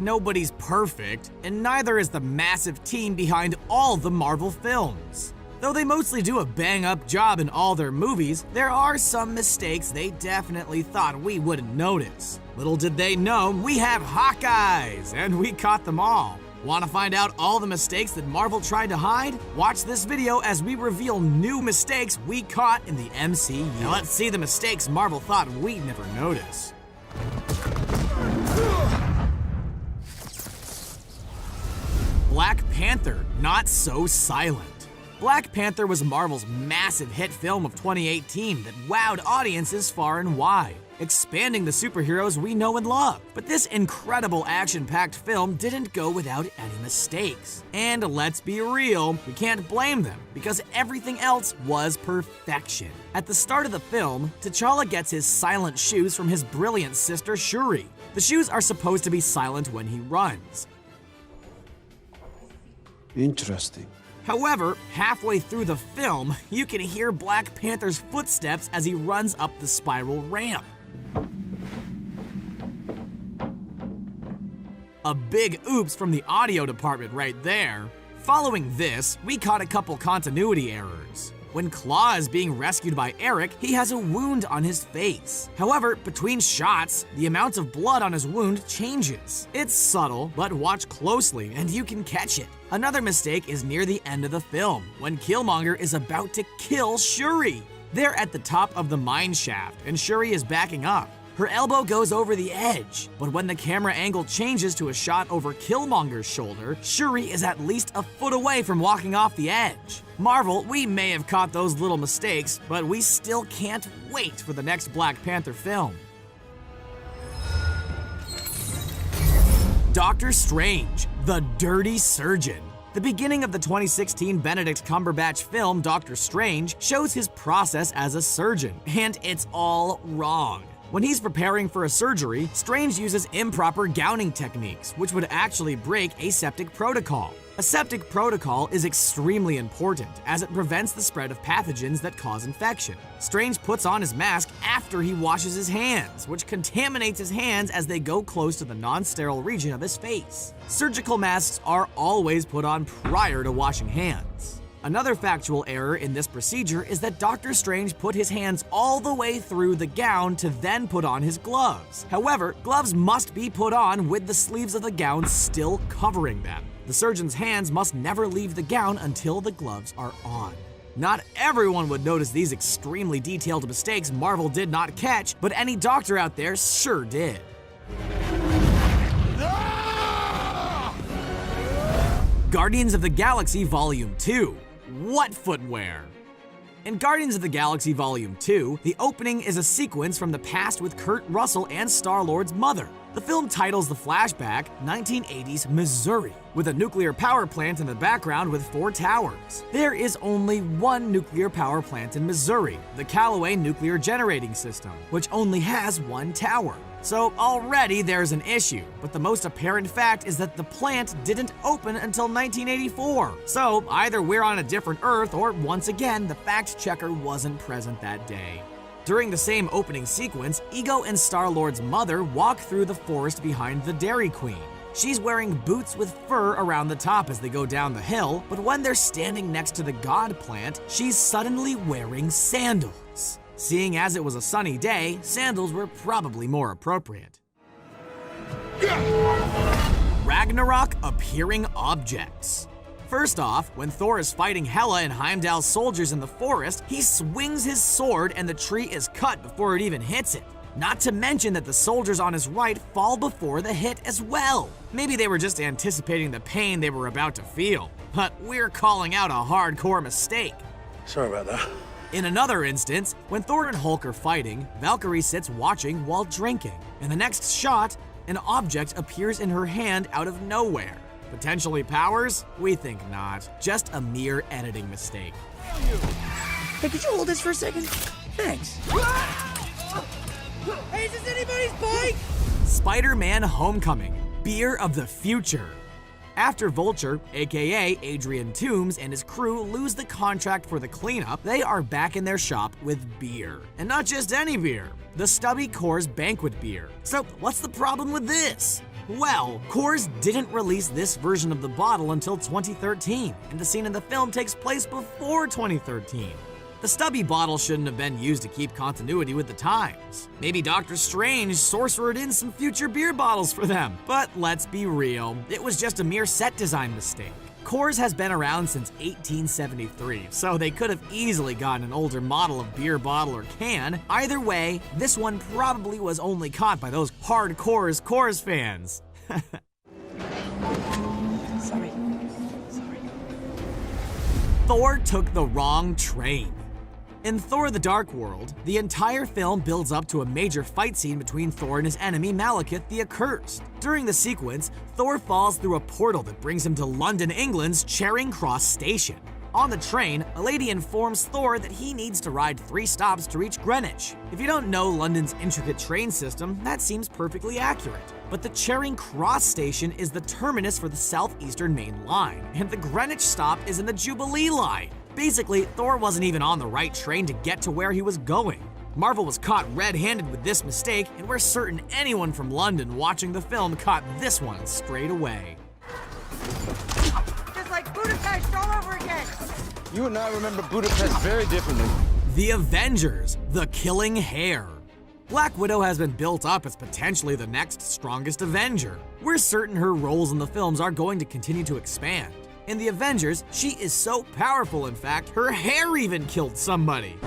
nobody's perfect, and neither is the massive team behind all the Marvel films. Though they mostly do a bang-up job in all their movies, there are some mistakes they definitely thought we wouldn't notice. Little did they know, we have Hawkeyes, and we caught them all. Want to find out all the mistakes that Marvel tried to hide? Watch this video as we reveal new mistakes we caught in the MCU. Now let's see the mistakes Marvel thought we'd never notice. Black Panther, not so silent. Black Panther was Marvel's massive hit film of 2018 that wowed audiences far and wide, expanding the superheroes we know and love. But this incredible action-packed film didn't go without any mistakes. And let's be real, we can't blame them, because everything else was perfection. At the start of the film, T'Challa gets his silent shoes from his brilliant sister Shuri. The shoes are supposed to be silent when he runs. Interesting. However, halfway through the film, you can hear Black Panther's footsteps as he runs up the spiral ramp. A big oops from the audio department right there. Following this, we caught a couple continuity errors. When Claw is being rescued by Eric, he has a wound on his face. However, between shots, the amount of blood on his wound changes. It's subtle, but watch closely and you can catch it. Another mistake is near the end of the film, when Killmonger is about to kill Shuri. They're at the top of the mine shaft, and Shuri is backing up. Her elbow goes over the edge, but when the camera angle changes to a shot over Killmonger's shoulder, Shuri is at least a foot away from walking off the edge. Marvel, we may have caught those little mistakes, but we still can't wait for the next Black Panther film. Doctor Strange, the Dirty Surgeon. The beginning of the 2016 Benedict Cumberbatch film Doctor Strange shows his process as a surgeon, and it's all wrong. When he's preparing for a surgery, Strange uses improper gowning techniques, which would actually break aseptic protocol. Aseptic protocol is extremely important, as it prevents the spread of pathogens that cause infection. Strange puts on his mask after he washes his hands, which contaminates his hands as they go close to the non-sterile region of his face. Surgical masks are always put on prior to washing hands. Another factual error in this procedure is that Doctor Strange put his hands all the way through the gown to then put on his gloves. However, gloves must be put on with the sleeves of the gown still covering them. The surgeon's hands must never leave the gown until the gloves are on. Not everyone would notice these extremely detailed mistakes Marvel did not catch, but any doctor out there sure did. Guardians of the Galaxy Volume 2. What footwear? In Guardians of the Galaxy Volume 2, the opening is a sequence from the past with Kurt Russell and Star-Lord's mother. The film titles the flashback 1980s Missouri, with a nuclear power plant in the background with 4 towers. There is only one nuclear power plant in Missouri, the Callaway Nuclear Generating System, which only has 1 tower. So already there's an issue, but the most apparent fact is that the plant didn't open until 1984. So either we're on a different Earth, or once again, the fact checker wasn't present that day. During the same opening sequence, Ego and Star-Lord's mother walk through the forest behind the Dairy Queen. She's wearing boots with fur around the top as they go down the hill, but when they're standing next to the God plant, she's suddenly wearing sandals. Seeing as it was a sunny day, sandals were probably more appropriate. Ragnarok appearing objects. First off, when Thor is fighting Hela and Heimdall's soldiers in the forest, he swings his sword and the tree is cut before it even hits it. Not to mention that the soldiers on his right fall before the hit as well. Maybe they were just anticipating the pain they were about to feel, but we're calling out a hardcore mistake. Sorry about that. In another instance, when Thor and Hulk are fighting, Valkyrie sits watching while drinking. In the next shot, an object appears in her hand out of nowhere. Potentially powers? We think not. Just a mere editing mistake. Hey, could you hold this for a second? Thanks. Hey, is this anybody's bike? Spider-Man Homecoming, beer of the future. After Vulture, aka Adrian Toomes, and his crew lose the contract for the cleanup, they are back in their shop with beer. And not just any beer, the Stubby Coors Banquet beer. So what's the problem with this? Well, Coors didn't release this version of the bottle until 2013, and the scene in the film takes place before 2013. The stubby bottle shouldn't have been used to keep continuity with the times. Maybe Doctor Strange sorcered in some future beer bottles for them. But let's be real, it was just a mere set design mistake. Coors has been around since 1873, so they could have easily gotten an older model of beer bottle or can. Either way, this one probably was only caught by those hardcore Coors fans. Sorry. Thor took the wrong train. In Thor: The Dark World, the entire film builds up to a major fight scene between Thor and his enemy Malekith the Accursed. During the sequence, Thor falls through a portal that brings him to London, England's Charing Cross station. On the train, a lady informs Thor that he needs to ride 3 stops to reach Greenwich. If you don't know London's intricate train system, that seems perfectly accurate. But the Charing Cross station is the terminus for the Southeastern Main Line, and the Greenwich stop is in the Jubilee Line. Basically, Thor wasn't even on the right train to get to where he was going. Marvel was caught red-handed with this mistake, and we're certain anyone from London watching the film caught this one straight away. Just like Budapest all over again. You and I remember Budapest very differently. The Avengers: The Killing Hair. Black Widow has been built up as potentially the next strongest Avenger. We're certain her roles in the films are going to continue to expand. In the Avengers, she is so powerful, in fact, her hair even killed somebody.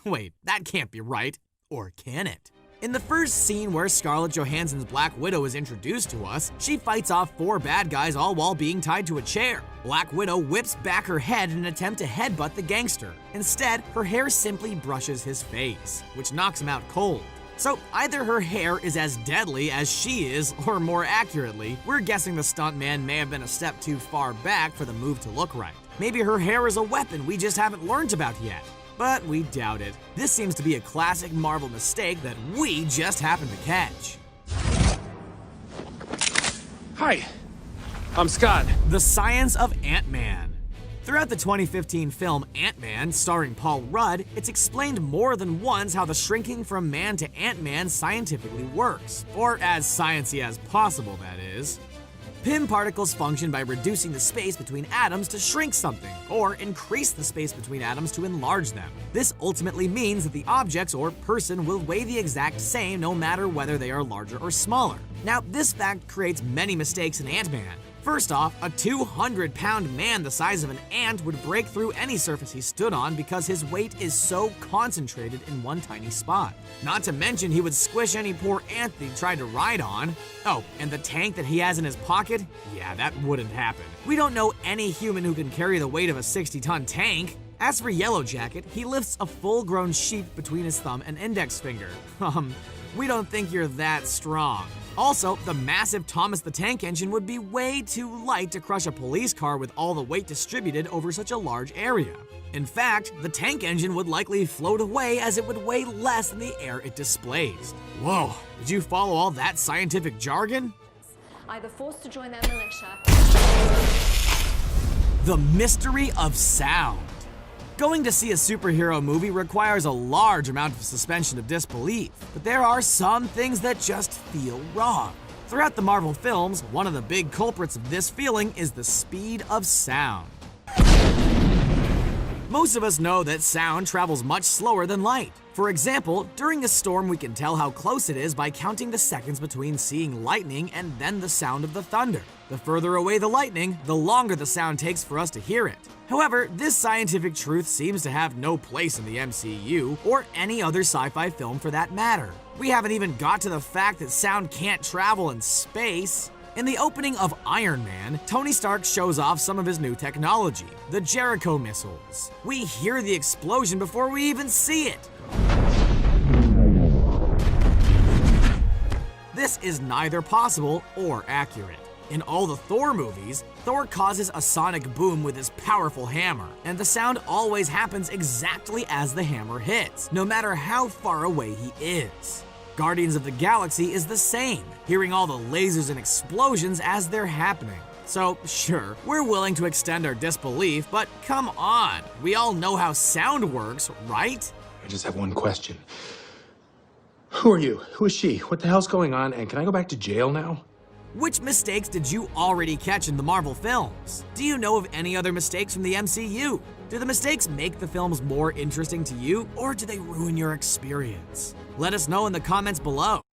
Wait, that can't be right. Or can it? In the first scene where Scarlett Johansson's Black Widow is introduced to us, she fights off 4 bad guys all while being tied to a chair. Black Widow whips back her head in an attempt to headbutt the gangster. Instead, her hair simply brushes his face, which knocks him out cold. So either her hair is as deadly as she is, or more accurately, we're guessing the stuntman may have been a step too far back for the move to look right. Maybe her hair is a weapon we just haven't learned about yet. But we doubt it. This seems to be a classic Marvel mistake that we just happened to catch. Hi, I'm Scott. The science of Ant-Man. Throughout the 2015 film Ant-Man, starring Paul Rudd, it's explained more than once how the shrinking from man to Ant-Man scientifically works. Or as sciencey as possible, that is. Pym particles function by reducing the space between atoms to shrink something, or increase the space between atoms to enlarge them. This ultimately means that the objects or person will weigh the exact same no matter whether they are larger or smaller. Now, this fact creates many mistakes in Ant-Man. First off, a 200-pound man the size of an ant would break through any surface he stood on because his weight is so concentrated in one tiny spot. Not to mention he would squish any poor ant that he tried to ride on. Oh, and the tank that he has in his pocket? Yeah, that wouldn't happen. We don't know any human who can carry the weight of a 60-ton tank. As for Yellow Jacket, he lifts a full-grown sheep between his thumb and index finger. We don't think you're that strong. Also, the massive Thomas the Tank Engine would be way too light to crush a police car with all the weight distributed over such a large area. In fact, the tank engine would likely float away as it would weigh less than the air it displaced. Whoa, did you follow all that scientific jargon? Either forced to join their militia. The mystery of sound. Going to see a superhero movie requires a large amount of suspension of disbelief, but there are some things that just feel wrong. Throughout the Marvel films, one of the big culprits of this feeling is the speed of sound. Most of us know that sound travels much slower than light. For example, during a storm we can tell how close it is by counting the seconds between seeing lightning and then the sound of the thunder. The further away the lightning, the longer the sound takes for us to hear it. However, this scientific truth seems to have no place in the MCU, or any other sci-fi film for that matter. We haven't even got to the fact that sound can't travel in space. In the opening of Iron Man, Tony Stark shows off some of his new technology, the Jericho missiles. We hear the explosion before we even see it. This is neither possible or accurate. In all the Thor movies, Thor causes a sonic boom with his powerful hammer, and the sound always happens exactly as the hammer hits, no matter how far away he is. Guardians of the Galaxy is the same, hearing all the lasers and explosions as they're happening. So, sure, we're willing to extend our disbelief, but come on, we all know how sound works, right? I just have one question. Who are you? Who is she? What the hell's going on? And can I go back to jail now? Which mistakes did you already catch in the Marvel films? Do you know of any other mistakes from the MCU? Do the mistakes make the films more interesting to you, or do they ruin your experience? Let us know in the comments below.